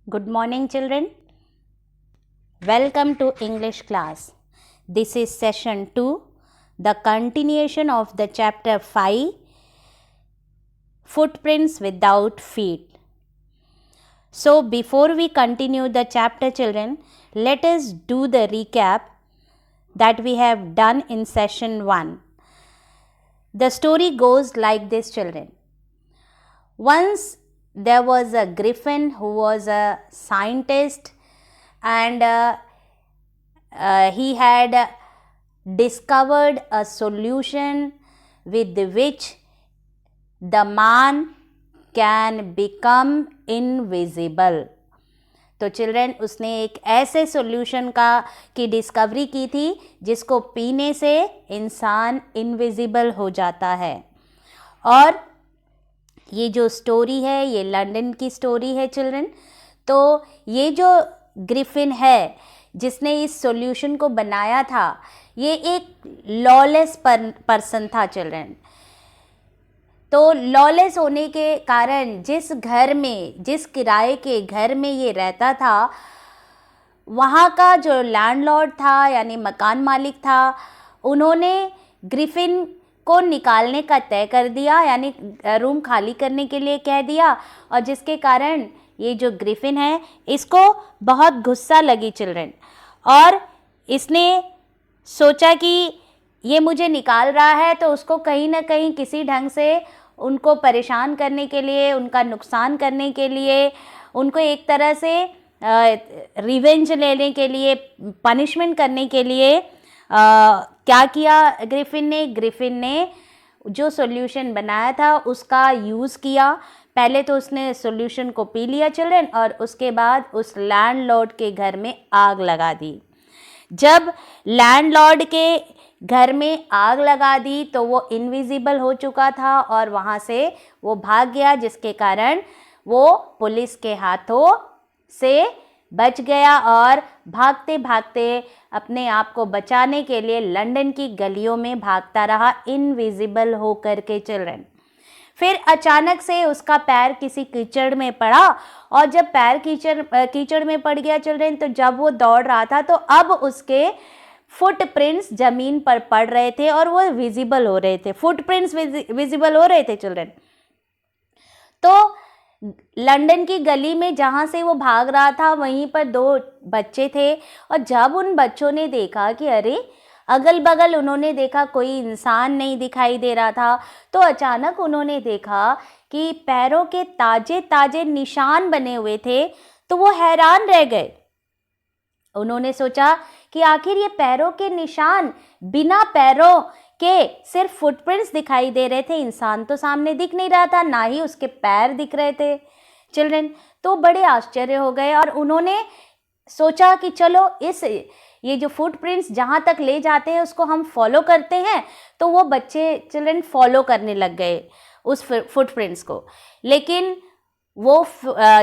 Good morning, children. Welcome to English class. This is session 2, the continuation of the chapter 5, Footprints Without Feet. So, before we continue the chapter, children, let us do the recap that we have done in session 1. The story goes like this, children. Once there was a griffin who was a scientist, and he had discovered a solution with which the man can become invisible. तो children उसने एक ऐसे solution की discovery की थी जिसको पीने से इंसान इनविजिबल हो जाता है. और ये जो स्टोरी है ये लंदन की स्टोरी है चिल्ड्रन. तो ये जो ग्रिफिन है जिसने इस सॉल्यूशन को बनाया था, ये एक लॉलेस पर्सन था चिल्ड्रन. तो लॉलेस होने के कारण जिस किराए के घर में ये रहता था, वहाँ का जो लैंडलॉर्ड था यानी मकान मालिक था, उन्होंने ग्रिफिन को निकालने का तय कर दिया, यानी रूम खाली करने के लिए कह दिया. और जिसके कारण ये जो ग्रिफिन है इसको बहुत गुस्सा लगी चिल्ड्रन, और इसने सोचा कि ये मुझे निकाल रहा है तो उसको कहीं ना कहीं किसी ढंग से उनको परेशान करने के लिए, उनका नुकसान करने के लिए, उनको एक तरह से रिवेंज लेने के लिए, पनिशमेंट करने के लिए क्या किया ग्रिफिन ने जो सॉल्यूशन बनाया था उसका यूज़ किया. पहले तो उसने सॉल्यूशन को पी लिया चिल्ड्रन, और उसके बाद उस लैंडलॉर्ड के घर में आग लगा दी. जब लैंडलॉर्ड के घर में आग लगा दी तो वो इनविजिबल हो चुका था और वहाँ से वो भाग गया, जिसके कारण वो पुलिस के हाथों से बच गया और भागते भागते अपने आप को बचाने के लिए लंदन की गलियों में भागता रहा इनविजिबल हो कर के चिल्ड्रन. फिर अचानक से उसका पैर किसी कीचड़ में पड़ा, और जब पैर कीचड़ में पड़ गया चिल्ड्रन, तो जब वो दौड़ रहा था तो अब उसके फुटप्रिंट्स जमीन पर पड़ रहे थे और वो विजिबल हो रहे थे. फुटप्रिंट्स विजिबल हो रहे थे चिल्ड्रन. तो लंदन की गली में जहाँ से वो भाग रहा था वहीं पर 2 बच्चे थे, और जब उन बच्चों ने देखा कि अरे अगल बगल उन्होंने देखा कोई इंसान नहीं दिखाई दे रहा था, तो अचानक उन्होंने देखा कि पैरों के ताजे ताजे निशान बने हुए थे. तो वो हैरान रह गए. उन्होंने सोचा कि आखिर ये पैरों के निशान, बिना पैरों के सिर्फ फुटप्रिंट्स दिखाई दे रहे थे, इंसान तो सामने दिख नहीं रहा था, ना ही उसके पैर दिख रहे थे चिल्ड्रन. तो बड़े आश्चर्य हो गए और उन्होंने सोचा कि चलो ये जो फुटप्रिंट्स जहाँ तक ले जाते हैं उसको हम फॉलो करते हैं. तो वो बच्चे चिल्ड्रन फॉलो करने लग गए उस फुटप्रिंट्स को. लेकिन वो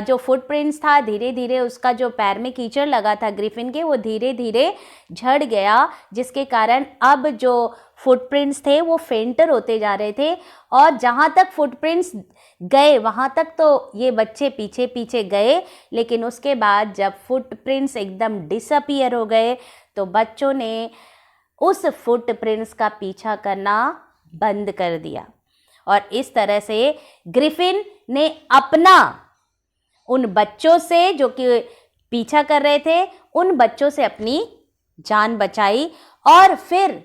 जो फुटप्रिंट्स था, धीरे धीरे उसका जो पैर में कीचड़ लगा था ग्रिफिन के, वो धीरे धीरे झड़ गया, जिसके कारण अब जो फुटप्रिंट्स थे वो फेंटर होते जा रहे थे. और जहाँ तक फुटप्रिंट्स गए वहाँ तक तो ये बच्चे पीछे पीछे गए, लेकिन उसके बाद जब फुटप्रिंट्स एकदम डिसअपीयर हो गए तो बच्चों ने उस फुटप्रिंट्स का पीछा करना बंद कर दिया. और इस तरह से ग्रिफिन ने अपना उन बच्चों से जो कि पीछा कर रहे थे, उन बच्चों से अपनी जान बचाई. और फिर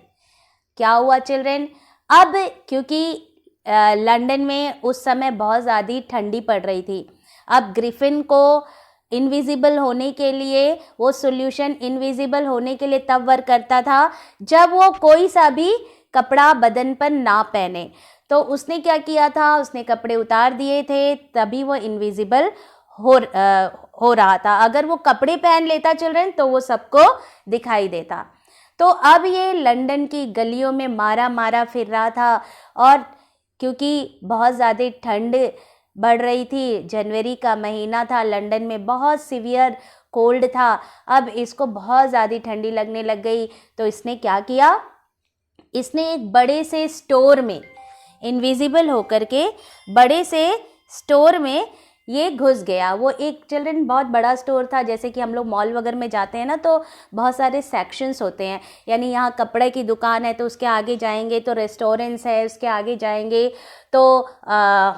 क्या हुआ चिल्ड्रन, अब क्योंकि लंदन में उस समय बहुत ज़्यादा ठंडी पड़ रही थी, अब ग्रिफिन को इनविजिबल होने के लिए, वो सॉल्यूशन इनविजिबल होने के लिए तब वर्क करता था जब वो कोई सा भी कपड़ा बदन पर ना पहने. तो उसने क्या किया था, उसने कपड़े उतार दिए थे, तभी वो इनविजिबल हो रहा था. अगर वो कपड़े पहन लेता चिल्ड्रन तो वो सबको दिखाई देता. तो अब ये लंदन की गलियों में मारा फिर रहा था, और क्योंकि बहुत ज़्यादा ठंड बढ़ रही थी, जनवरी का महीना था, लंदन में बहुत सीवियर कोल्ड था, अब इसको बहुत ज़्यादा ठंडी लगने लग गई. तो इसने क्या किया, इसने एक बड़े से स्टोर में इनविजिबल होकर के बड़े से स्टोर में ये घुस गया। वो एक चिल्ड्रन बहुत बड़ा स्टोर था, जैसे कि हम लोग मॉल वगैरह में जाते हैं ना तो बहुत सारे सेक्शंस होते हैं, यानी यहाँ कपड़े की दुकान है तो उसके आगे जाएंगे तो रेस्टोरेंट्स है, उसके आगे जाएंगे तो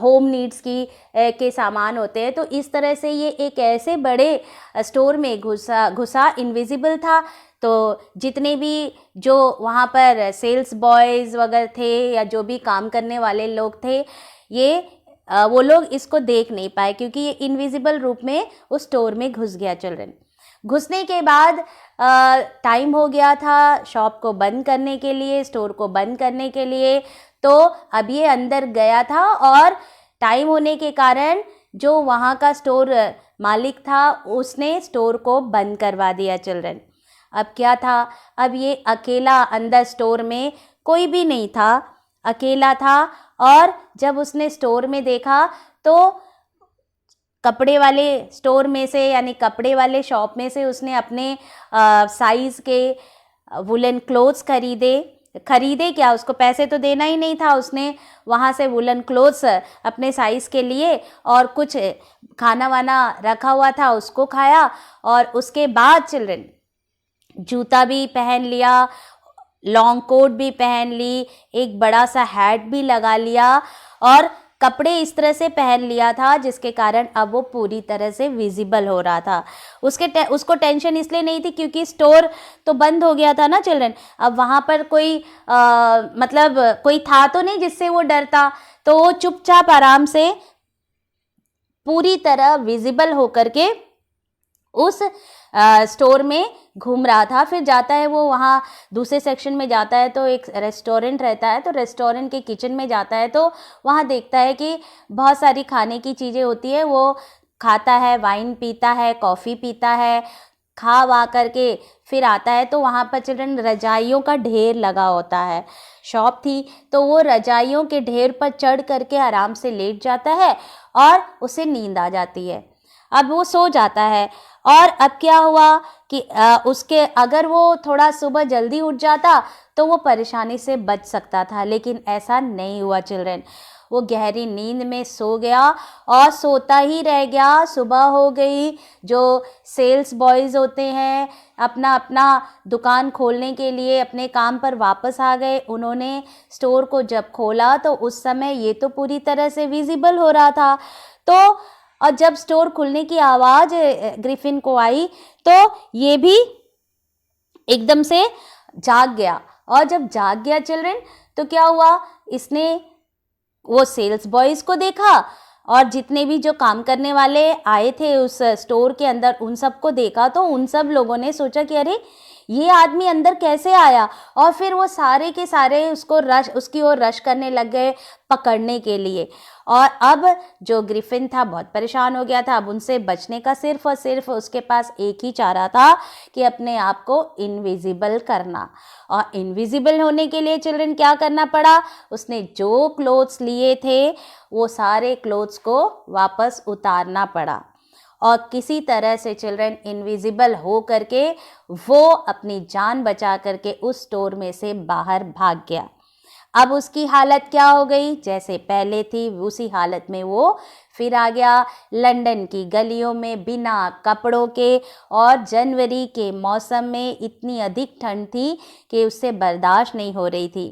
होम नीड्स के सामान होते हैं। तो इस तरह से ये एक ऐसे बड़े स्टोर में घुसा इनविजिबल था। तो जितने भी जो वहाँ पर सेल्स बॉयज़ वगैरह थे या जो भी काम करने वाले लोग थे, ये वो लोग इसको देख नहीं पाए क्योंकि ये इनविजिबल रूप में उस स्टोर में घुस गया। चिल्ड्रन घुसने के बाद टाइम हो गया था शॉप को बंद करने के लिए, स्टोर को बंद करने के लिए। तो अब ये अंदर गया था और टाइम होने के कारण जो वहाँ का स्टोर मालिक था उसने स्टोर को बंद करवा दिया। चिल्ड्रन अब क्या था, अब ये अकेला अंदर स्टोर में कोई भी नहीं था, अकेला था। और जब उसने स्टोर में देखा तो कपड़े वाले स्टोर में से यानी कपड़े वाले शॉप में से उसने अपने साइज़ के वुलन क्लोथ्स खरीदे क्या, उसको पैसे तो देना ही नहीं था। उसने वहाँ से वुलन क्लोथ्स अपने साइज़ के लिए और कुछ खाना वाना रखा हुआ था उसको खाया। और उसके बाद चिल्ड्रन जूता भी पहन लिया, लॉन्ग कोट भी पहन ली, एक बड़ा सा हैट भी लगा लिया और कपड़े इस तरह से पहन लिया था जिसके कारण अब वो पूरी तरह से विजिबल हो रहा था। उसको टेंशन इसलिए नहीं थी क्योंकि स्टोर तो बंद हो गया था ना चिल्ड्रन। अब वहाँ पर कोई मतलब कोई था तो नहीं जिससे वो डरता, तो वो चुपचाप आराम से पूरी तरह विजिबल होकर के उस स्टोर में घूम रहा था। फिर जाता है वो वहाँ दूसरे सेक्शन में जाता है तो एक रेस्टोरेंट रहता है, तो रेस्टोरेंट के किचन में जाता है तो वहाँ देखता है कि बहुत सारी खाने की चीज़ें होती है। वो खाता है, वाइन पीता है, कॉफ़ी पीता है, खा वा करके फिर आता है तो वहाँ पर चिल्ड्रन रजाइयों का ढेर लगा होता है। शॉप थी तो वो रजाइयों के ढेर पर चढ़ करके आराम से लेट जाता है और उसे नींद आ जाती है। अब वो सो जाता है। और अब क्या हुआ कि उसके अगर वो थोड़ा सुबह जल्दी उठ जाता तो वो परेशानी से बच सकता था, लेकिन ऐसा नहीं हुआ चिल्ड्रन। वो गहरी नींद में सो गया और सोता ही रह गया। सुबह हो गई, जो सेल्स बॉयज़ होते हैं अपना अपना दुकान खोलने के लिए अपने काम पर वापस आ गए। उन्होंने स्टोर को जब खोला तो उस समय ये तो पूरी तरह से विजिबल हो रहा था। तो और जब स्टोर खुलने की आवाज़ ग्रिफिन को आई तो ये भी एकदम से जाग गया। और जब जाग गया चिल्ड्रन तो क्या हुआ, इसने वो सेल्स बॉयज़ को देखा और जितने भी जो काम करने वाले आए थे उस स्टोर के अंदर उन सबको देखा। तो उन सब लोगों ने सोचा कि अरे ये आदमी अंदर कैसे आया, और फिर वो सारे के सारे उसकी ओर रश करने लग गए पकड़ने के लिए। और अब जो ग्रिफिन था बहुत परेशान हो गया था। अब उनसे बचने का सिर्फ और सिर्फ उसके पास एक ही चारा था कि अपने आप को इनविजिबल करना। और इनविजिबल होने के लिए चिल्ड्रन क्या करना पड़ा, उसने जो क्लोथ्स लिए थे वो सारे क्लोथ्स को वापस उतारना पड़ा और किसी तरह से चिल्ड्रन इनविजिबल हो करके वो अपनी जान बचा करके उस स्टोर में से बाहर भाग गया। अब उसकी हालत क्या हो गई, जैसे पहले थी उसी हालत में वो फिर आ गया। लंदन की गलियों में बिना कपड़ों के, और जनवरी के मौसम में इतनी अधिक ठंड थी कि उससे बर्दाश्त नहीं हो रही थी।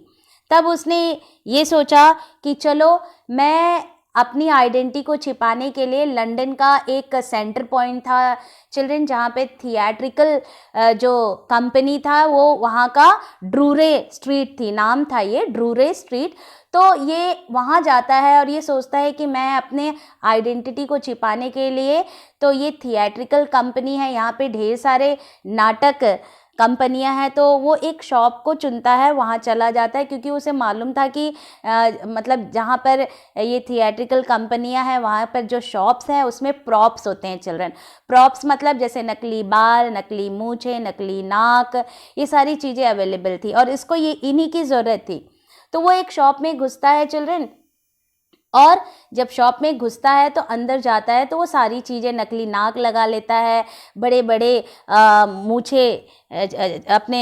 तब उसने ये सोचा कि चलो मैं अपनी आइडेंटिटी को छिपाने के लिए लंदन का एक सेंटर पॉइंट था चिल्ड्रन, जहाँ पे थिएट्रिकल जो कंपनी था वो वहाँ का ड्रूरे स्ट्रीट थी, नाम था ये ड्रूरे स्ट्रीट। तो ये वहाँ जाता है और ये सोचता है कि मैं अपने आइडेंटिटी को छिपाने के लिए, तो ये थिएट्रिकल कंपनी है, यहाँ पे ढेर सारे नाटक कंपनियां हैं, तो वो एक शॉप को चुनता है, वहाँ चला जाता है क्योंकि उसे मालूम था कि मतलब जहाँ पर ये थिएट्रिकल कंपनियां हैं वहाँ पर जो शॉप्स हैं उसमें प्रॉप्स होते हैं चिल्ड्रन। प्रॉप्स मतलब जैसे नकली बाल, नकली मूंछें, नकली नाक, ये सारी चीज़ें अवेलेबल थी और इसको ये इन्हीं की ज़रूरत थी। तो वो एक शॉप में घुसता है चिल्ड्रन और जब शॉप में घुसता है तो अंदर जाता है तो वो सारी चीज़ें, नकली नाक लगा लेता है, बड़े बड़े मूछे अपने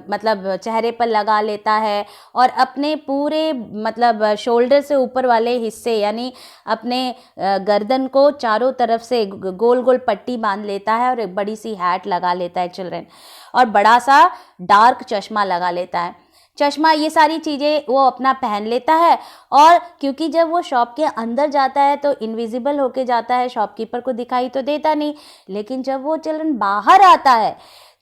मतलब चेहरे पर लगा लेता है, और अपने पूरे मतलब शोल्डर से ऊपर वाले हिस्से यानी अपने गर्दन को चारों तरफ से गोल गोल पट्टी बांध लेता है और एक बड़ी सी हैट लगा लेता है चिल्ड्रन, और बड़ा सा डार्क चश्मा लगा लेता है। चश्मा, ये सारी चीज़ें वो अपना पहन लेता है, और क्योंकि जब वो शॉप के अंदर जाता है तो इनविजिबल होके जाता है, शॉपकीपर को दिखाई तो देता नहीं, लेकिन जब वो चिल्ड्रन बाहर आता है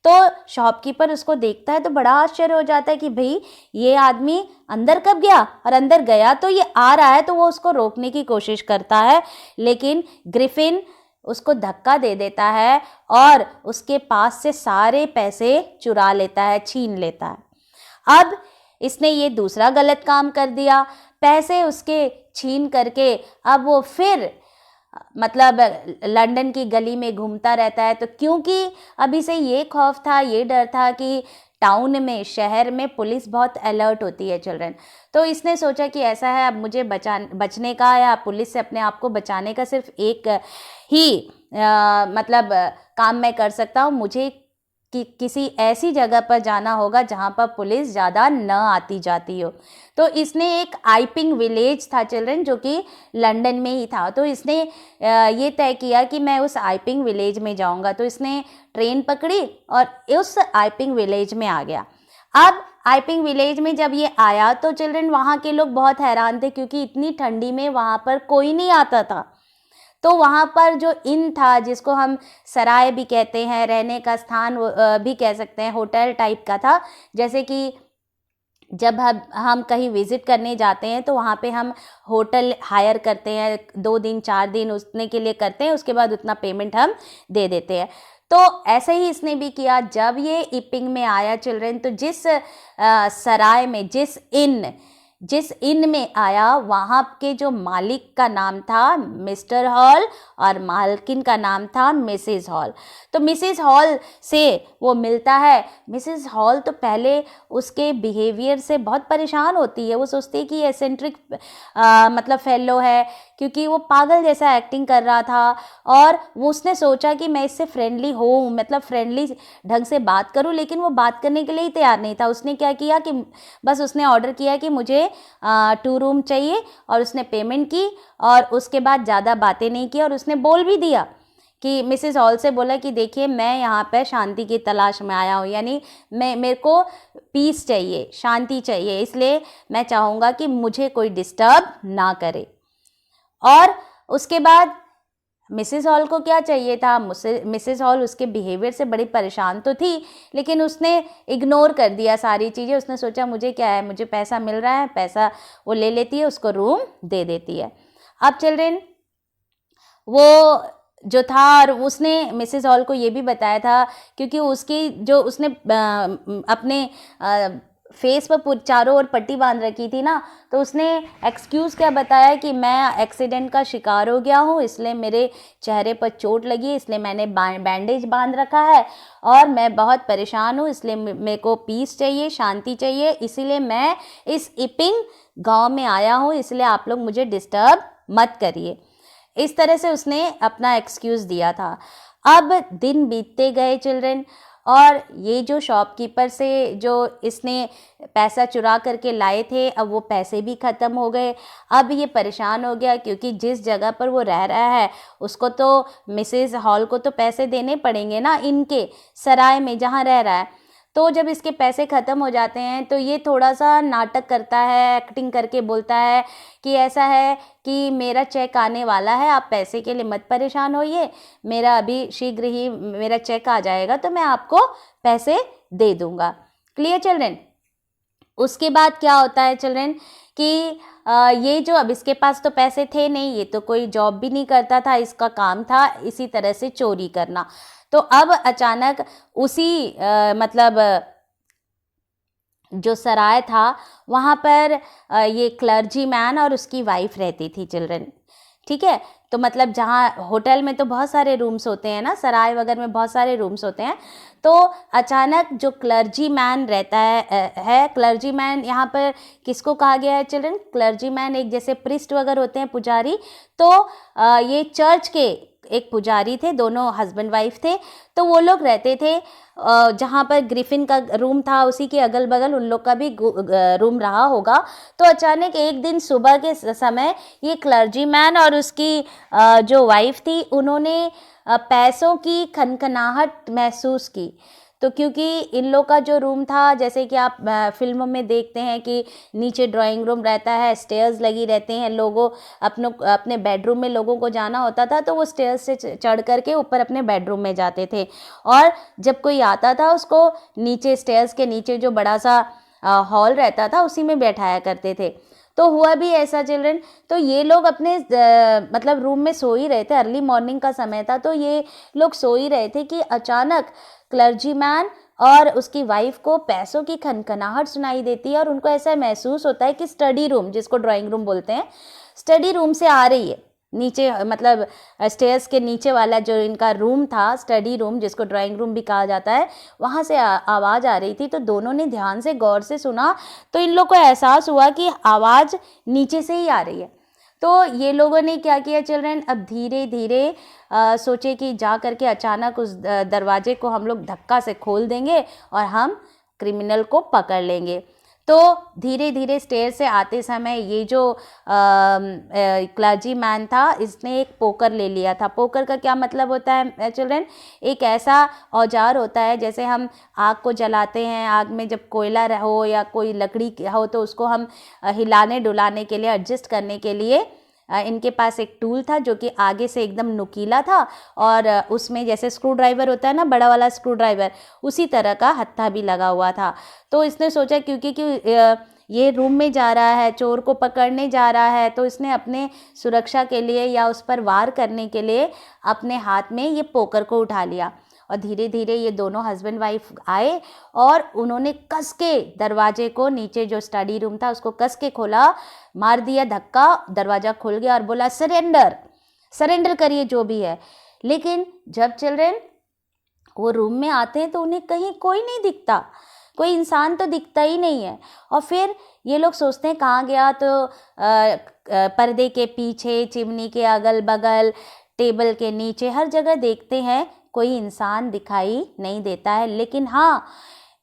तो शॉपकीपर उसको देखता है तो बड़ा आश्चर्य हो जाता है कि भाई ये आदमी अंदर कब गया, और अंदर गया तो ये आ रहा है, तो वो उसको रोकने की कोशिश करता है, लेकिन ग्रिफिन उसको धक्का दे देता है और उसके पास से सारे पैसे चुरा लेता है, छीन लेता है। अब इसने ये दूसरा गलत काम कर दिया, पैसे उसके छीन करके अब वो फिर मतलब लंदन की गली में घूमता रहता है। तो क्योंकि अभी से ये खौफ था, ये डर था कि टाउन में, शहर में पुलिस बहुत अलर्ट होती है चिल्ड्रन, तो इसने सोचा कि ऐसा है, अब मुझे बचने का या पुलिस से अपने आप को बचाने का सिर्फ एक ही मतलब काम मैं कर सकता हूँ, मुझे कि किसी ऐसी जगह पर जाना होगा जहाँ पर पुलिस ज़्यादा न आती जाती हो। तो इसने एक आइपिंग विलेज था चिल्ड्रन जो कि लंदन में ही था, तो इसने ये तय किया कि मैं उस आइपिंग विलेज में जाऊँगा। तो इसने ट्रेन पकड़ी और उस आइपिंग विलेज में आ गया। अब आइपिंग विलेज में जब ये आया तो चिल्ड्रन वहाँ के लोग बहुत हैरान थे, क्योंकि इतनी ठंडी में वहाँ पर कोई नहीं आता था। तो वहाँ पर जो इन था, जिसको हम सराय भी कहते हैं, रहने का स्थान भी कह सकते हैं, होटल टाइप का था। जैसे कि जब हम कहीं विज़िट करने जाते हैं तो वहाँ पे हम होटल हायर करते हैं, 2 दिन 4 दिन उतने के लिए करते हैं, उसके बाद उतना पेमेंट हम दे देते हैं। तो ऐसे ही इसने भी किया। जब ये इपिंग में आया चिल्ड्रन, तो जिस सराय में, जिस इन में आया, वहाँ के जो मालिक का नाम था मिस्टर हॉल और मालकिन का नाम था मिसेस हॉल। तो मिसेस हॉल से वो मिलता है। मिसेस हॉल तो पहले उसके बिहेवियर से बहुत परेशान होती है, वो सोचती है कि ये एसेंट्रिक मतलब फेलो है, क्योंकि वो पागल जैसा एक्टिंग कर रहा था, और वो उसने सोचा कि मैं इससे फ्रेंडली हूँ, मतलब फ्रेंडली ढंग से बात करूँ, लेकिन वो बात करने के लिए ही तैयार नहीं था। उसने क्या किया कि बस उसने ऑर्डर किया कि मुझे 2 रूम चाहिए, और उसने पेमेंट की, और उसके बाद ज़्यादा बातें नहीं की, और उसने बोल भी दिया कि मिसेस हॉल से बोला कि देखिए मैं यहाँ पर शांति की तलाश में आया हूँ, यानी मेरे को पीस चाहिए, शांति चाहिए, इसलिए मैं चाहूँगा कि मुझे कोई डिस्टर्ब ना करे। और उसके बाद मिसेस हॉल को क्या चाहिए था, मिसेस हॉल उसके बिहेवियर से बड़ी परेशान तो थी, लेकिन उसने इग्नोर कर दिया सारी चीज़ें। उसने सोचा मुझे क्या है, मुझे पैसा मिल रहा है, पैसा वो ले लेती है, उसको रूम दे देती है। अब चिल्ड्रन वो जो था, और उसने मिसेस हॉल को ये भी बताया था, क्योंकि उसकी जो उसने अपने फेस पर चारों ओर पट्टी बांध रखी थी ना, तो उसने एक्सक्यूज़ क्या बताया कि मैं एक्सीडेंट का शिकार हो गया हूँ, इसलिए मेरे चेहरे पर चोट लगी, इसलिए मैंने बैंडेज बांध रखा है, और मैं बहुत परेशान हूँ, इसलिए मेरे को पीस चाहिए, शांति चाहिए, इसीलिए मैं इस इपिंग गांव में आया हूँ, इसलिए आप लोग मुझे डिस्टर्ब मत करिए। इस तरह से उसने अपना एक्सक्यूज़ दिया था। अब दिन बीतते गए चिल्ड्रन, और ये जो शॉपकीपर से जो इसने पैसा चुरा करके लाए थे, अब वो पैसे भी ख़त्म हो गए। अब ये परेशान हो गया, क्योंकि जिस जगह पर वो रह रहा है उसको तो मिसेस हॉल को तो पैसे देने पड़ेंगे ना, इनके सराय में जहाँ रह रहा है। तो जब इसके पैसे ख़त्म हो जाते हैं तो ये थोड़ा सा नाटक करता है, एक्टिंग करके बोलता है कि ऐसा है कि मेरा चेक आने वाला है, आप पैसे के लिए मत परेशान होइए, मेरा अभी शीघ्र ही मेरा चेक आ जाएगा तो मैं आपको पैसे दे दूँगा। Clear children? उसके बाद क्या होता है चिल्ड्रन कि ये जो, अब इसके पास तो पैसे थे नहीं, ये तो कोई जॉब भी नहीं करता था, इसका काम था इसी तरह से चोरी करना। तो अब अचानक उसी मतलब जो सराय था वहाँ पर ये क्लर्जी मैन और उसकी वाइफ रहती थी चिल्ड्रन। ठीक है। तो मतलब जहाँ होटल में तो बहुत सारे रूम्स होते हैं ना, सराय वगैरह में बहुत सारे रूम्स होते हैं। तो अचानक जो क्लर्जी मैन रहता है क्लर्जी मैन यहाँ पर किसको कहा गया है चिल्ड्रन? क्लर्जी मैन एक जैसे प्रिस्ट वगैरह होते हैं, पुजारी। तो ये चर्च के एक पुजारी थे, दोनों हस्बैंड वाइफ थे। तो वो लोग रहते थे जहाँ पर ग्रिफिन का रूम था उसी के अगल बगल उन लोग का भी रूम रहा होगा। तो अचानक एक दिन सुबह के समय ये क्लर्जी मैन और उसकी जो वाइफ थी उन्होंने पैसों की खनखनाहट महसूस की। तो क्योंकि इन लोग का जो रूम था, जैसे कि आप फिल्मों में देखते हैं कि नीचे ड्राइंग रूम रहता है, स्टेयर्स लगी रहते हैं, लोगों अपने बेडरूम में लोगों को जाना होता था तो वो स्टेयर्स से चढ़ करके ऊपर अपने बेडरूम में जाते थे। और जब कोई आता था उसको नीचे स्टेयर्स के नीचे जो बड़ा सा हॉल रहता था उसी में बैठाया करते थे। तो हुआ भी ऐसा चिल्ड्रन। तो ये लोग अपने मतलब रूम में सो ही रहे थे, अर्ली मॉर्निंग का समय था, तो ये लोग सो ही रहे थे कि अचानक क्लर्जी मैन और उसकी वाइफ को पैसों की खनखनाहट सुनाई देती है और उनको ऐसा महसूस होता है कि स्टडी रूम, जिसको ड्राइंग रूम बोलते हैं, स्टडी रूम से आ रही है नीचे, मतलब स्टेयर्स के नीचे वाला जो इनका रूम था, स्टडी रूम जिसको ड्राइंग रूम भी कहा जाता है, वहाँ से आवाज़ आ रही थी। तो दोनों ने ध्यान से गौर से सुना तो इन लोग को एहसास हुआ कि आवाज़ नीचे से ही आ रही है। तो ये लोगों ने क्या किया चिल्ड्रन, अब धीरे धीरे सोचे कि जा करके अचानक उस दरवाजे को हम लोग धक्का से खोल देंगे और हम क्रिमिनल को पकड़ लेंगे। तो धीरे धीरे स्टेयर से आते समय ये जो क्लर्जी मैन था इसने एक पोकर ले लिया था। पोकर का क्या मतलब होता है चिल्ड्रन? एक ऐसा औजार होता है, जैसे हम आग को जलाते हैं, आग में जब कोयला हो या कोई लकड़ी हो तो उसको हम हिलाने डुलाने के लिए, एडजस्ट करने के लिए इनके पास एक टूल था जो कि आगे से एकदम नुकीला था और उसमें जैसे स्क्रू ड्राइवर होता है ना, बड़ा वाला स्क्रू ड्राइवर, उसी तरह का हत्था भी लगा हुआ था। तो इसने सोचा क्योंकि ये रूम में जा रहा है, चोर को पकड़ने जा रहा है, तो इसने अपने सुरक्षा के लिए या उस पर वार करने के लिए अपने हाथ में ये पोकर को उठा लिया। और धीरे धीरे ये दोनों हस्बैंड वाइफ आए और उन्होंने कस के दरवाजे को, नीचे जो स्टडी रूम था उसको कस के खोला, मार दिया धक्का, दरवाज़ा खुल गया और बोला सरेंडर, सरेंडर करिए जो भी है। लेकिन जब चिल्ड्रन वो रूम में आते हैं तो उन्हें कहीं कोई नहीं दिखता, कोई इंसान तो दिखता ही नहीं है। और फिर ये लोग सोचते हैं कहाँ गया, तो पर्दे के पीछे, चिमनी के अगल बगल, टेबल के नीचे, हर जगह देखते हैं, कोई इंसान दिखाई नहीं देता है। लेकिन हाँ,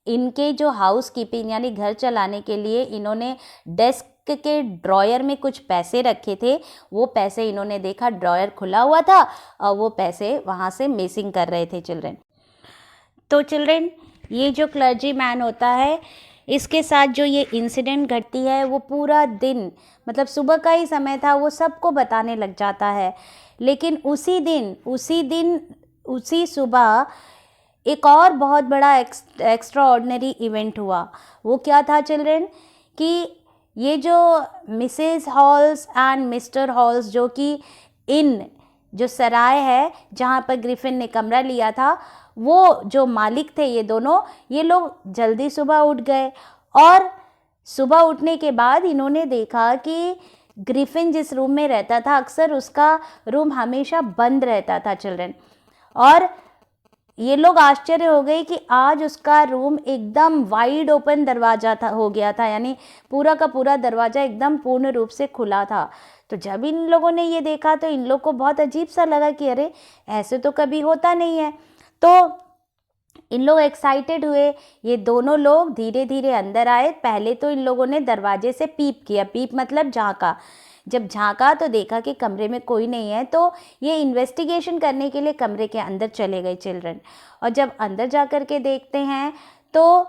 इनके जो हाउस कीपिंग यानी घर चलाने के लिए इन्होंने डेस्क के ड्रॉयर में कुछ पैसे रखे थे, वो पैसे इन्होंने देखा, ड्रॉयर खुला हुआ था और वो पैसे वहाँ से मिसिंग कर रहे थे चिल्ड्रन। तो चिल्ड्रन, ये जो क्लर्जी मैन होता है, इसके साथ जो ये इंसिडेंट घटती है वो पूरा दिन, मतलब सुबह का ही समय था, वो सबको बताने लग जाता है। लेकिन उसी सुबह एक और बहुत बड़ा एक्स्ट्रा ऑर्डिनरी इवेंट हुआ। वो क्या था चिल्ड्रन, कि ये जो Mrs halls and mister halls, जो कि इन जो सराय है जहाँ पर ग्रिफिन ने कमरा लिया था, वो जो मालिक थे ये दोनों, ये लोग जल्दी सुबह उठ गए। और सुबह उठने के बाद इन्होंने देखा कि ग्रिफिन जिस रूम में रहता था, अक्सर उसका रूम हमेशा बंद रहता था चिल्ड्रन। और ये लोग आश्चर्य हो गए कि आज उसका रूम एकदम वाइड ओपन दरवाज़ा हो गया था, यानी पूरा का पूरा दरवाज़ा एकदम पूर्ण रूप से खुला था। तो जब इन लोगों ने ये देखा तो इन लोग को बहुत अजीब सा लगा कि अरे, ऐसे तो कभी होता नहीं है। तो इन लोग एक्साइटेड हुए। ये दोनों लोग धीरे धीरे अंदर आए। पहले तो इन लोगों ने दरवाजे से पीप किया, पीप मतलब झांका। जब झांका तो देखा कि कमरे में कोई नहीं है, तो ये इन्वेस्टिगेशन करने के लिए कमरे के अंदर चले गए चिल्ड्रन। और जब अंदर जा कर के देखते हैं तो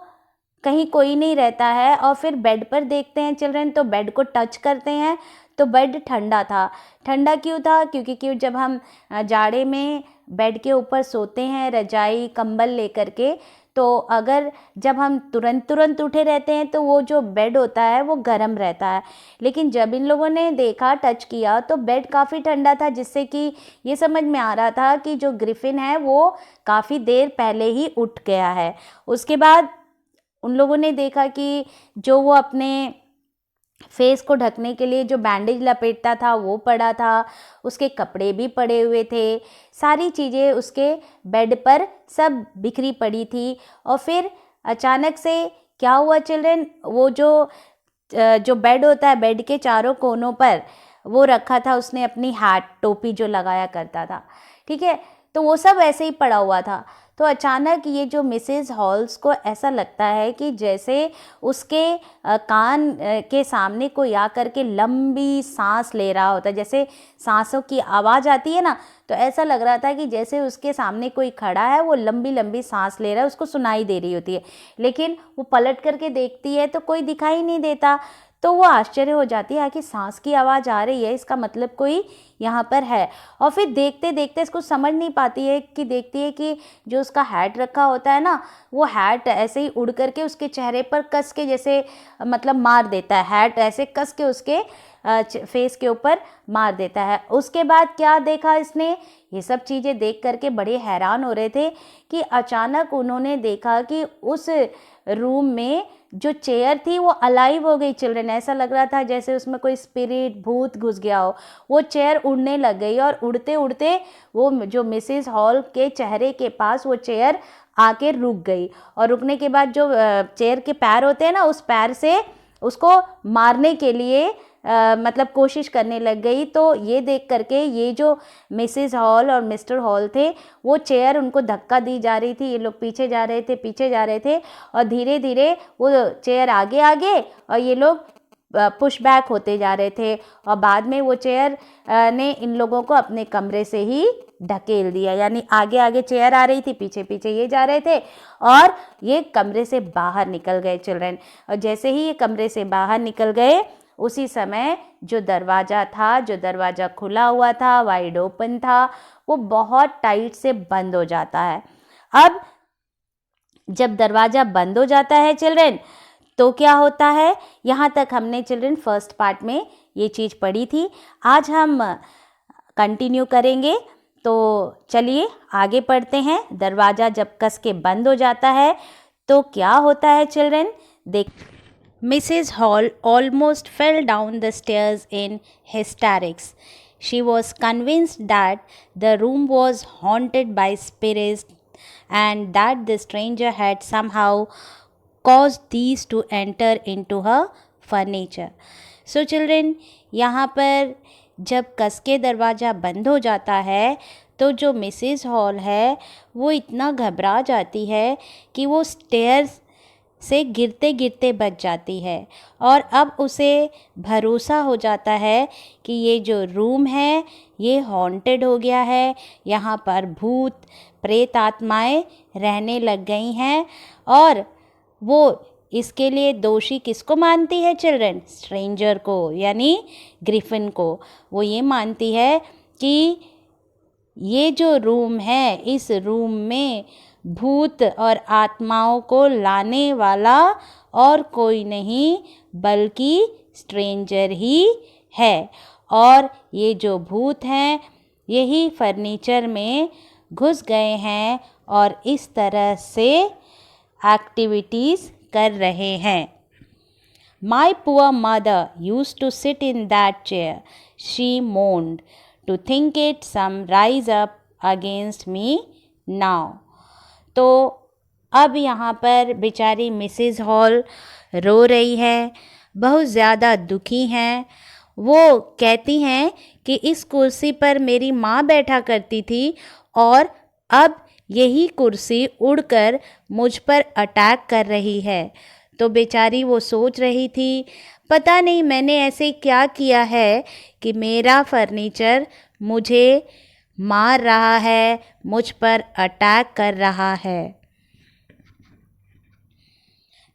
कहीं कोई नहीं रहता है। और फिर बेड पर देखते हैं चिल्ड्रन, तो बेड को टच करते हैं तो बेड ठंडा था। ठंडा क्यों था? क्योंकि जब हम जाड़े में बेड के ऊपर सोते हैं रजाई कंबल लेकर के, तो अगर जब हम तुरंत उठे रहते हैं तो वो जो बेड होता है वो गर्म रहता है। लेकिन जब इन लोगों ने देखा, टच किया, तो बेड काफ़ी ठंडा था, जिससे कि ये समझ में आ रहा था कि जो ग्रिफिन है वो काफ़ी देर पहले ही उठ गया है। उसके बाद उन लोगों ने देखा कि जो वो अपने फेस को ढकने के लिए जो बैंडेज लपेटता था वो पड़ा था, उसके कपड़े भी पड़े हुए थे, सारी चीज़ें उसके बेड पर सब बिखरी पड़ी थी। और फिर अचानक से क्या हुआ चिल्ड्रन, वो जो बेड होता है, बेड के चारों कोनों पर वो रखा था उसने अपनी हैट, टोपी जो लगाया करता था, ठीक है, तो वो सब ऐसे ही पड़ा हुआ था। तो अचानक ये जो मिसेस हॉल्स को ऐसा लगता है कि जैसे उसके कान के सामने कोई आकर के लंबी सांस ले रहा होता है, जैसे सांसों की आवाज़ आती है ना, तो ऐसा लग रहा था कि जैसे उसके सामने कोई खड़ा है, वो लंबी लंबी सांस ले रहा है, उसको सुनाई दे रही होती है, लेकिन वो पलट करके देखती है तो कोई दिखाई नहीं देता। तो वो आश्चर्य हो जाती है कि सांस की आवाज़ आ रही है, इसका मतलब कोई यहाँ पर है। और फिर देखते देखते इसको समझ नहीं पाती है कि देखती है कि जो उसका हैट रखा होता है ना, वो हैट ऐसे ही उड़ करके उसके चेहरे पर कस के जैसे मतलब मार देता है, हैट ऐसे कस के उसके फेस के ऊपर मार देता है। उसके बाद क्या देखा इसने, ये सब चीज़ें देख करके बड़े हैरान हो रहे थे कि अचानक उन्होंने देखा कि उस रूम में जो चेयर थी वो अलाइव हो गई चिल्ड्रन। ऐसा लग रहा था जैसे उसमें कोई स्पिरिट, भूत घुस गया हो। वो चेयर उड़ने लग गई और उड़ते उड़ते वो जो मिसेस हॉल के चेहरे के पास वो चेयर आके रुक गई। और रुकने के बाद जो चेयर के पैर होते हैं ना, उस पैर से उसको मारने के लिए मतलब कोशिश करने लग गई। तो ये देख करके ये जो मिसेस हॉल और मिस्टर हॉल थे, वो चेयर उनको धक्का दी जा रही थी, ये लोग पीछे जा रहे थे, पीछे जा रहे थे, और धीरे धीरे वो चेयर आगे आगे और ये लोग पुश बैक होते जा रहे थे। और बाद में वो चेयर ने इन लोगों को अपने कमरे से ही ढकेल दिया, यानी आगे आगे चेयर आ रही थी, पीछे पीछे ये जा रहे थे, और ये कमरे से बाहर निकल गए चिल्ड्रन। और जैसे ही ये कमरे से बाहर निकल गए, उसी समय जो दरवाज़ा खुला हुआ था, वाइड ओपन था, वो बहुत टाइट से बंद हो जाता है। अब जब दरवाज़ा बंद हो जाता है चिल्ड्रन, तो क्या होता है, यहाँ तक हमने चिल्ड्रन फर्स्ट पार्ट में ये चीज़ पढ़ी थी। आज हम कंटिन्यू करेंगे, तो चलिए आगे पढ़ते हैं। दरवाज़ा जब कस के बंद हो जाता है तो क्या होता है चिल्ड्रन, देख। Mrs. Hall almost fell down the stairs in hysterics. She was convinced that the room was haunted by spirits and that the stranger had somehow caused these to enter into her furniture. So children, यहाँ पर जब कस के दरवाज़ा बंद हो जाता है तो जो मिसेस हॉल है वो इतना घबरा जाती है कि वो स्टेयर्स से गिरते गिरते बच जाती है। और अब उसे भरोसा हो जाता है कि ये जो रूम है ये हॉन्टेड हो गया है, यहाँ पर भूत प्रेत आत्माएं रहने लग गई हैं। और वो इसके लिए दोषी किसको मानती है चिल्ड्रन, स्ट्रेंजर को, यानी ग्रिफिन को। वो ये मानती है कि ये जो रूम है, इस रूम में भूत और आत्माओं को लाने वाला और कोई नहीं बल्कि स्ट्रेंजर ही है। और ये जो भूत हैं यही फर्नीचर में घुस गए हैं और इस तरह से एक्टिविटीज़ कर रहे हैं। My poor mother used to sit in that chair, she moaned, to think it some rise up against me now. तो अब यहाँ पर बेचारी मिसेस हॉल रो रही है, बहुत ज़्यादा दुखी हैं। वो कहती हैं कि इस कुर्सी पर मेरी माँ बैठा करती थी और अब यही कुर्सी उड़कर मुझ पर अटैक कर रही है। तो बेचारी वो सोच रही थी, पता नहीं मैंने ऐसे क्या किया है कि मेरा फर्नीचर मुझे मार रहा है, मुझ पर अटैक कर रहा है।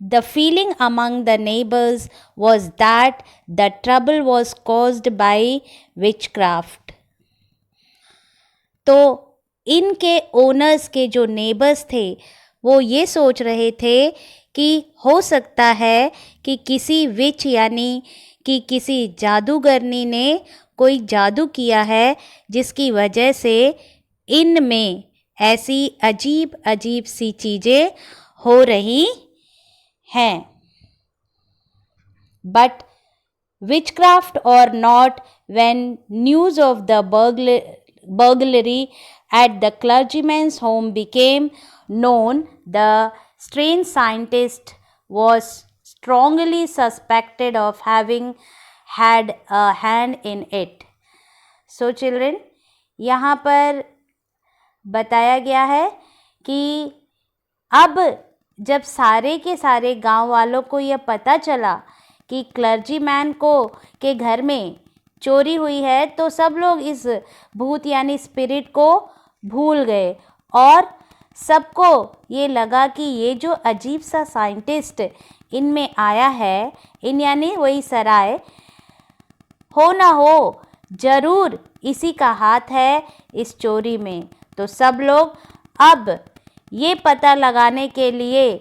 The feeling among the neighbors was that the trouble was caused by witchcraft. तो इनके ओनर्स के जो नेबर्स थे वो ये सोच रहे थे कि हो सकता है कि किसी विच यानी कि किसी जादूगरनी ने कोई जादू किया है जिसकी वजह से इनमें ऐसी अजीब अजीब सी चीज़ें हो रही हैं। But Witchcraft or not, when news of the burglary at the clergyman's home became known, the strange scientist was strongly suspected of having had a hand in it. So children, यहाँ पर बताया गया है कि अब जब सारे के सारे गांव वालों को यह पता चला कि क्लर्जीमैन को के घर में चोरी हुई है, तो सब लोग इस भूत यानी स्पिरिट को भूल गए और सबको ये लगा कि ये जो अजीब सा साइंटिस्ट इनमें आया है, इन यानी वही सराय, हो ना हो जरूर इसी का हाथ है इस चोरी में। तो सब लोग अब ये पता लगाने के लिए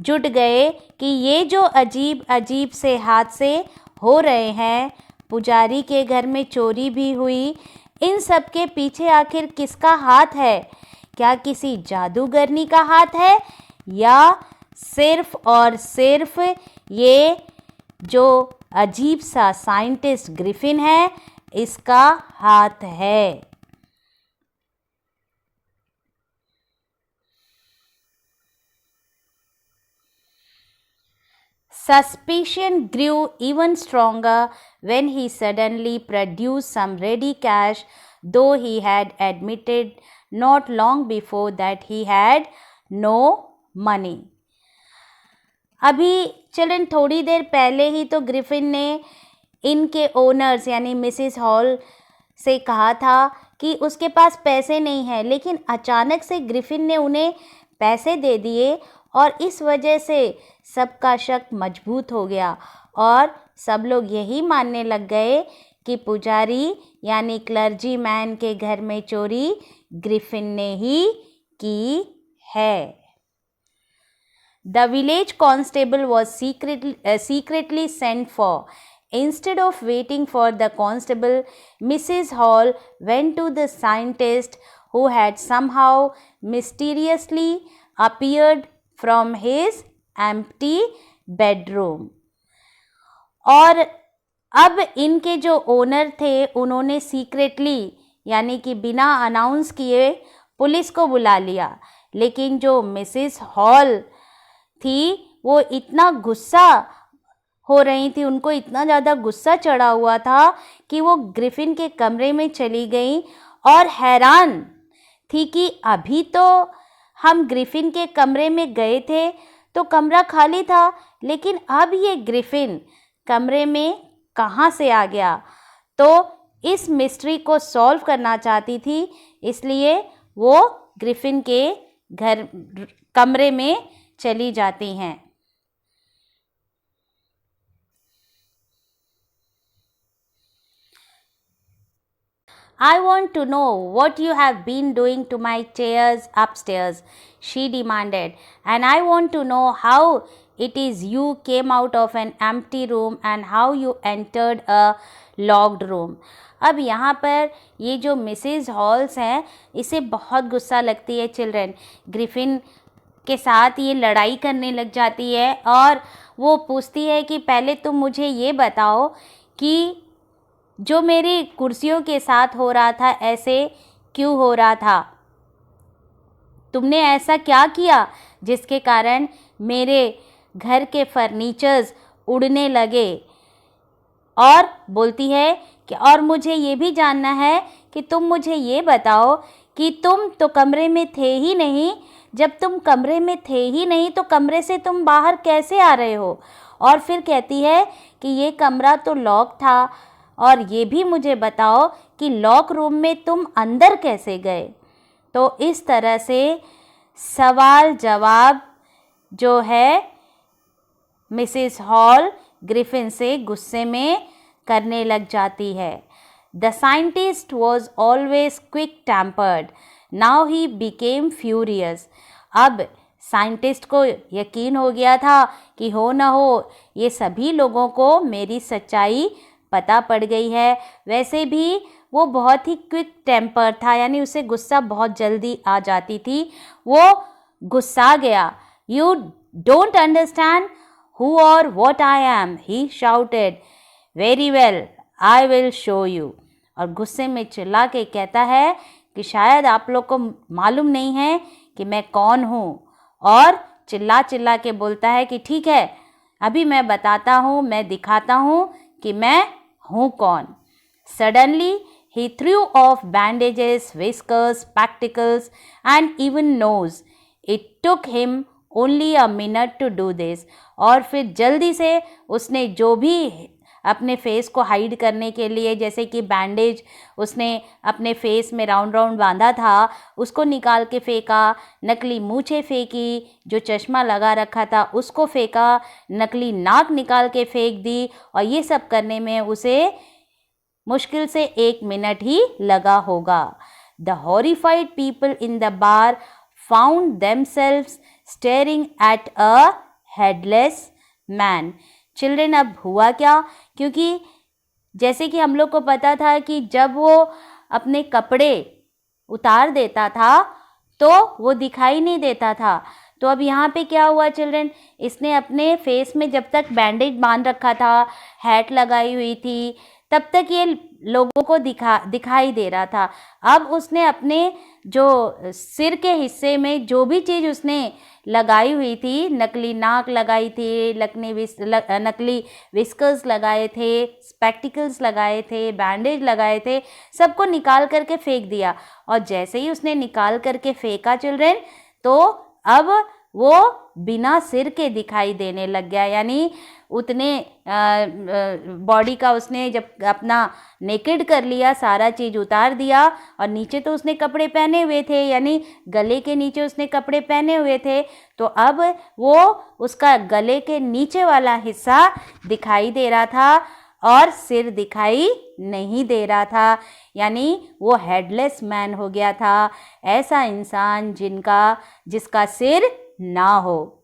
जुट गए कि ये जो अजीब अजीब से हादसे हो रहे हैं, पुजारी के घर में चोरी भी हुई, इन सब के पीछे आखिर किसका हाथ है? क्या किसी जादूगरनी का हाथ है या सिर्फ और सिर्फ ये जो अजीब सा साइंटिस्ट ग्रिफिन है इसका हाथ है? Suspicion grew even stronger when he suddenly produced some ready cash, though he had admitted not long before that he had no money. अभी चिल्ड्रन थोड़ी देर पहले ही तो ग्रिफिन ने इनके ओनर्स यानी मिसेस हॉल से कहा था कि उसके पास पैसे नहीं हैं, लेकिन अचानक से ग्रिफिन ने उन्हें पैसे दे दिए और इस वजह से सबका शक मजबूत हो गया और सब लोग यही मानने लग गए कि पुजारी यानी क्लर्जी मैन के घर में चोरी ग्रिफिन ने ही की है। The village constable was secretly sent for. Instead of waiting for the constable, Mrs. Hall went to the scientist who had somehow mysteriously appeared from his empty bedroom. और अब इनके जो ओनर थे उन्होंने सीक्रेटली यानी कि बिना अनाउंस किए पुलिस को बुला लिया, लेकिन जो मिसेस हॉल थी वो इतना गुस्सा हो रही थी, उनको इतना ज़्यादा गुस्सा चढ़ा हुआ था कि वो ग्रिफिन के कमरे में चली गई और हैरान थी कि अभी तो हम ग्रिफिन के कमरे में गए थे तो कमरा खाली था, लेकिन अब ये ग्रिफिन कमरे में कहाँ से आ गया। तो इस मिस्ट्री को सॉल्व करना चाहती थी, इसलिए वो ग्रिफिन के घर कमरे में चली जाती हैं। I want to know what you have been doing to my chairs upstairs, she demanded, and I want to know how it is you came out of an empty room and how you entered a locked room. अब यहाँ पर ये जो Mrs halls हैं इसे बहुत गुस्सा लगती है चिल्ड्रन, ग्रिफिन के साथ ये लड़ाई करने लग जाती है और वो पूछती है कि पहले तुम मुझे ये बताओ कि जो मेरी कुर्सियों के साथ हो रहा था ऐसे क्यों हो रहा था, तुमने ऐसा क्या किया जिसके कारण मेरे घर के फर्नीचर्स उड़ने लगे। और बोलती है कि और मुझे ये भी जानना है कि तुम मुझे ये बताओ कि तुम तो कमरे में थे ही नहीं, जब तुम कमरे में थे ही नहीं तो कमरे से तुम बाहर कैसे आ रहे हो। और फिर कहती है कि ये कमरा तो लॉक था और ये भी मुझे बताओ कि लॉक रूम में तुम अंदर कैसे गए। तो इस तरह से सवाल जवाब जो है मिसेस हॉल ग्रिफिन से गुस्से में करने लग जाती है। The scientist was always quick tempered, now he became furious. अब साइंटिस्ट को यकीन हो गया था कि हो न हो ये सभी लोगों को मेरी सच्चाई पता पड़ गई है। वैसे भी वो बहुत ही क्विक टेम्पर था, यानी उसे गुस्सा बहुत जल्दी आ जाती थी। वो गुस्सा गया। You don't understand who or what I am, he shouted. Very well, I will show you. और गुस्से में चिल्ला के कहता है कि शायद आप लोग को मालूम नहीं है कि मैं कौन हूँ, और चिल्ला चिल्ला के बोलता है कि ठीक है, अभी मैं बताता हूँ, मैं दिखाता हूँ कि मैं हूँ कौन. Suddenly, he threw off bandages, whiskers, spectacles, and even nose. It took him only a minute to do this. और फिर जल्दी से उसने जो भी अपने फेस को हाइड करने के लिए, जैसे कि बैंडेज उसने अपने फेस में राउंड राउंड बांधा था, उसको निकाल के फेंका. नकली मूछें फेंकी, जो चश्मा लगा रखा था उसको फेंका, नकली नाक निकाल के फेंक दी, और ये सब करने में उसे मुश्किल से 1 मिनट ही लगा होगा. The horrified people in the bar found themselves staring at a headless man. Children, अब हुआ क्या? क्योंकि जैसे कि हम लोग को पता था कि जब वो अपने कपड़े उतार देता था तो वो दिखाई नहीं देता था. तो अब यहाँ पे क्या हुआ चिल्ड्रन, इसने अपने फेस में जब तक बैंडेज बांध रखा था, हैट लगाई हुई थी, तब तक ये लोगों को दिखाई दे रहा था. अब उसने अपने जो सिर के हिस्से में जो भी चीज़ उसने लगाई हुई थी, नकली नाक लगाई थी, नकली विस्कर्स लगाए थे, स्पेक्टिकल्स लगाए थे, बैंडेज लगाए थे, सबको निकाल करके फेंक दिया. और जैसे ही उसने निकाल करके फेंका चिल्ड्रन, तो अब वो बिना सिर के दिखाई देने लग गया. यानी उतने बॉडी का उसने जब अपना नेकेड कर लिया, सारा चीज़ उतार दिया, और नीचे तो उसने कपड़े पहने हुए थे, यानी गले के नीचे उसने कपड़े पहने हुए थे, तो अब वो उसका गले के नीचे वाला हिस्सा दिखाई दे रहा था और सिर दिखाई नहीं दे रहा था. यानी वो हेडलेस मैन हो गया था, ऐसा इंसान जिसका सिर ना हो.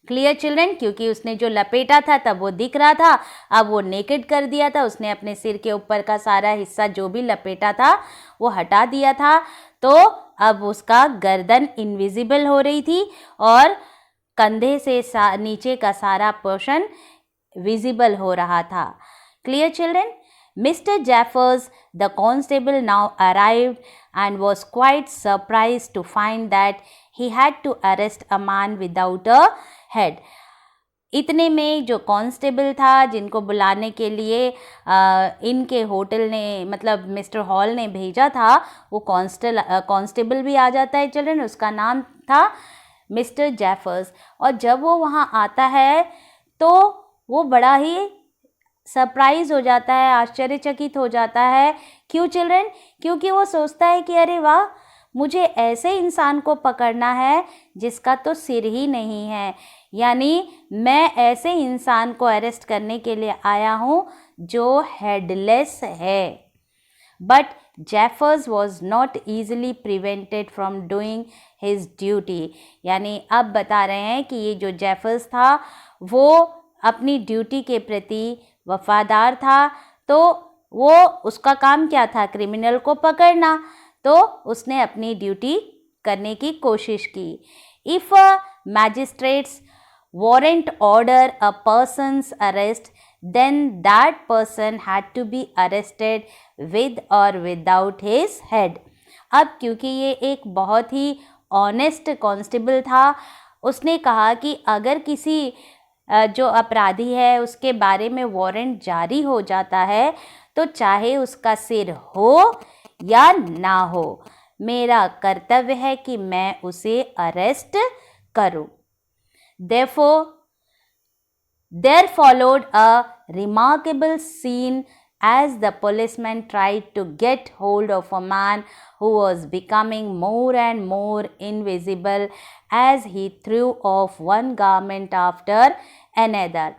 Clear children? क्योंकि उसने जो लपेटा था तब वो दिख रहा था, अब वो नेकेड कर दिया था, उसने अपने सिर के ऊपर का सारा हिस्सा जो भी लपेटा था वो हटा दिया था, तो अब उसका गर्दन इनविजिबल हो रही थी और कंधे से नीचे का सारा पोर्शन विजिबल हो रहा था. Clear children? Mr. Jaffers, the constable, now arrived and was quite surprised to find that he had to arrest a man without a head. इतने में जो कांस्टेबल था जिनको बुलाने के लिए इनके होटल ने, मतलब मिस्टर हॉल ने भेजा था, वो कांस्टेबल भी आ जाता है चिल्ड्रन. उसका नाम था मिस्टर जैफर्स. और जब वो वहाँ आता है तो वो बड़ा ही सरप्राइज हो जाता है, आश्चर्यचकित हो जाता है. क्यों चिल्ड्रन? क्योंकि वो सोचता है कि अरे वाह, मुझे ऐसे इंसान को पकड़ना है जिसका तो सिर ही नहीं है. यानी मैं ऐसे इंसान को अरेस्ट करने के लिए आया हूँ जो हेडलेस है. But Jeffers was not easily prevented from doing his duty. यानी अब बता रहे हैं कि ये जो जेफर्स था वो अपनी ड्यूटी के प्रति वफादार था, तो वो उसका काम क्या था? क्रिमिनल को पकड़ना. तो उसने अपनी ड्यूटी करने की कोशिश की. If a magistrate's warrant order a person's arrest, then that person had to be arrested with or without his head. अब क्योंकि ये एक बहुत ही ऑनेस्ट कांस्टेबल था, उसने कहा कि अगर किसी जो अपराधी है उसके बारे में वारंट जारी हो जाता है तो चाहे उसका सिर हो या ना हो, मेरा कर्तव्य है कि मैं उसे अरेस्ट करूं. There followed a remarkable scene as the policeman tried to get hold of a man who was becoming more and more invisible as he threw off one garment after another.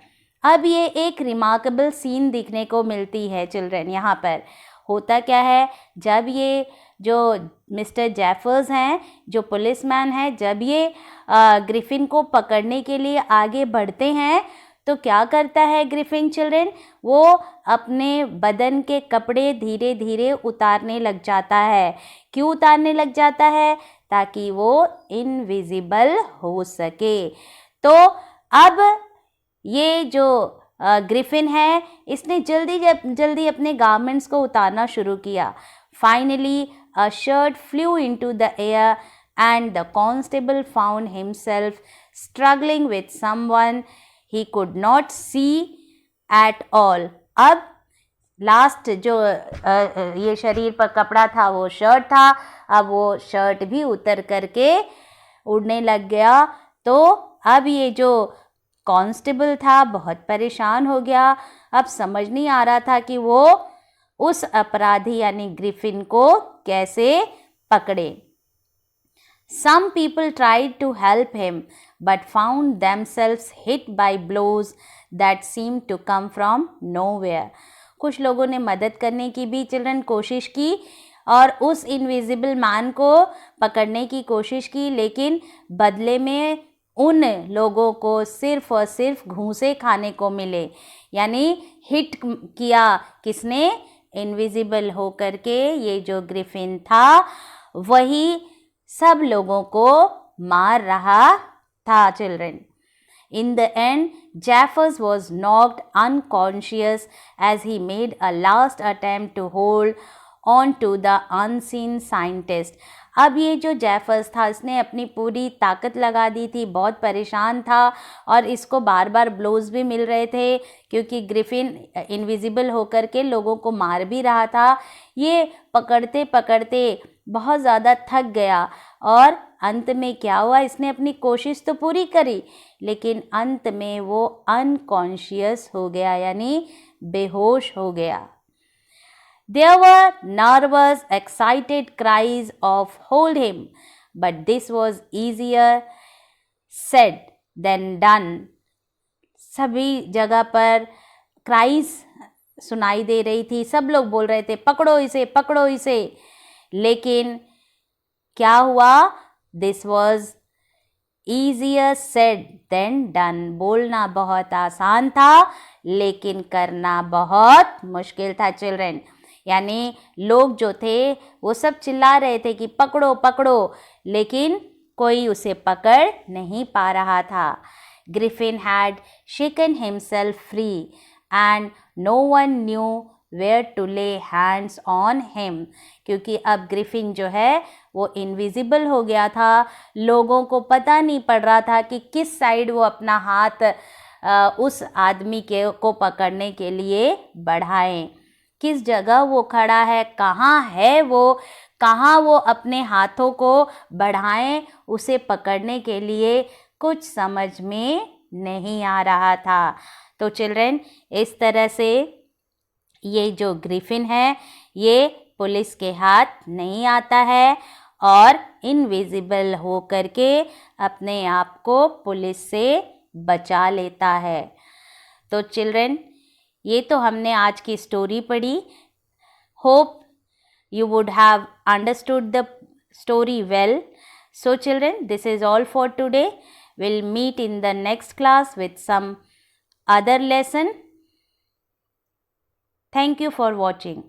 अब ये एक remarkable scene दिखने को मिलती है children. यहाँ पर होता क्या है, जब ये जो मिस्टर जैफर्स हैं, जो पुलिसमैन हैं, जब ये ग्रिफिन को पकड़ने के लिए आगे बढ़ते हैं तो क्या करता है ग्रिफिन चिल्ड्रन? वो अपने बदन के कपड़े धीरे धीरे उतारने लग जाता है. क्यों उतारने लग जाता है? ताकि वो इनविजिबल हो सके. तो अब ये जो ग्रिफिन है इसने जल्दी अपने गारमेंट्स को उतारना शुरू किया. Finally a shirt flu into the air and the constable found himself struggling with someone he could not see at all. अब लास्ट जो ये शरीर पर कपड़ा था वो शर्ट था, अब वो शर्ट भी उतर करके उड़ने लग गया. तो अब ये जो कांस्टेबल था बहुत परेशान हो गया. अब समझ नहीं आ रहा था कि वो उस अपराधी यानी ग्रिफिन को कैसे पकड़े. Some people tried to help him but found themselves hit by blows that seemed to come from nowhere. कुछ लोगों ने मदद करने की भी चिल्ड्रन कोशिश की और उस इनविजिबल मैन को पकड़ने की कोशिश की, लेकिन बदले में उन लोगों को सिर्फ और सिर्फ घूंसे खाने को मिले. यानी हिट किया किसने? इनविजिबल होकर के ये जो ग्रिफिन था वही सब लोगों को मार रहा था. Children, in the end, Jaffers was knocked unconscious as he made a last attempt to hold on to the unseen scientist. अब ये जो जैफर्स था इसने अपनी पूरी ताकत लगा दी थी, बहुत परेशान था और इसको बार बार ब्लोज भी मिल रहे थे क्योंकि ग्रिफिन इनविजिबल होकर के लोगों को मार भी रहा था. ये पकड़ते पकड़ते बहुत ज़्यादा थक गया और अंत में क्या हुआ, इसने अपनी कोशिश तो पूरी करी लेकिन अंत में वो अनकॉन्शियस हो गया यानी बेहोश हो गया. There were nervous, excited cries of hold him, but this was easier said than done. सभी जगह पर क्राइज सुनाई दे रही थी, सब लोग बोल रहे थे पकड़ो इसे पकड़ो इसे, लेकिन क्या हुआ? This was easier said than done. बोलना बहुत आसान था लेकिन करना बहुत मुश्किल था. चिल्ड्रन, यानी लोग जो थे वो सब चिल्ला रहे थे कि पकड़ो पकड़ो, लेकिन कोई उसे पकड़ नहीं पा रहा था. Griffin had shaken himself free and no one knew where to lay hands on him. क्योंकि अब ग्रिफिन जो है वो इनविजिबल हो गया था, लोगों को पता नहीं पड़ रहा था कि किस साइड वो अपना हाथ उस आदमी को पकड़ने के लिए बढ़ाएं, किस जगह वो खड़ा है, कहाँ है वो, कहाँ वो अपने हाथों को बढ़ाएं उसे पकड़ने के लिए, कुछ समझ में नहीं आ रहा था. तो चिल्ड्रन, इस तरह से ये जो ग्रिफिन है ये पुलिस के हाथ नहीं आता है और इनविजिबल हो करके अपने आप को पुलिस से बचा लेता है. तो चिल्ड्रन, ये तो हमने आज की स्टोरी पढ़ी. Hope you would have understood the story well. So children, this is all for today. Will meet in the next class with some other lesson. Thank you for watching.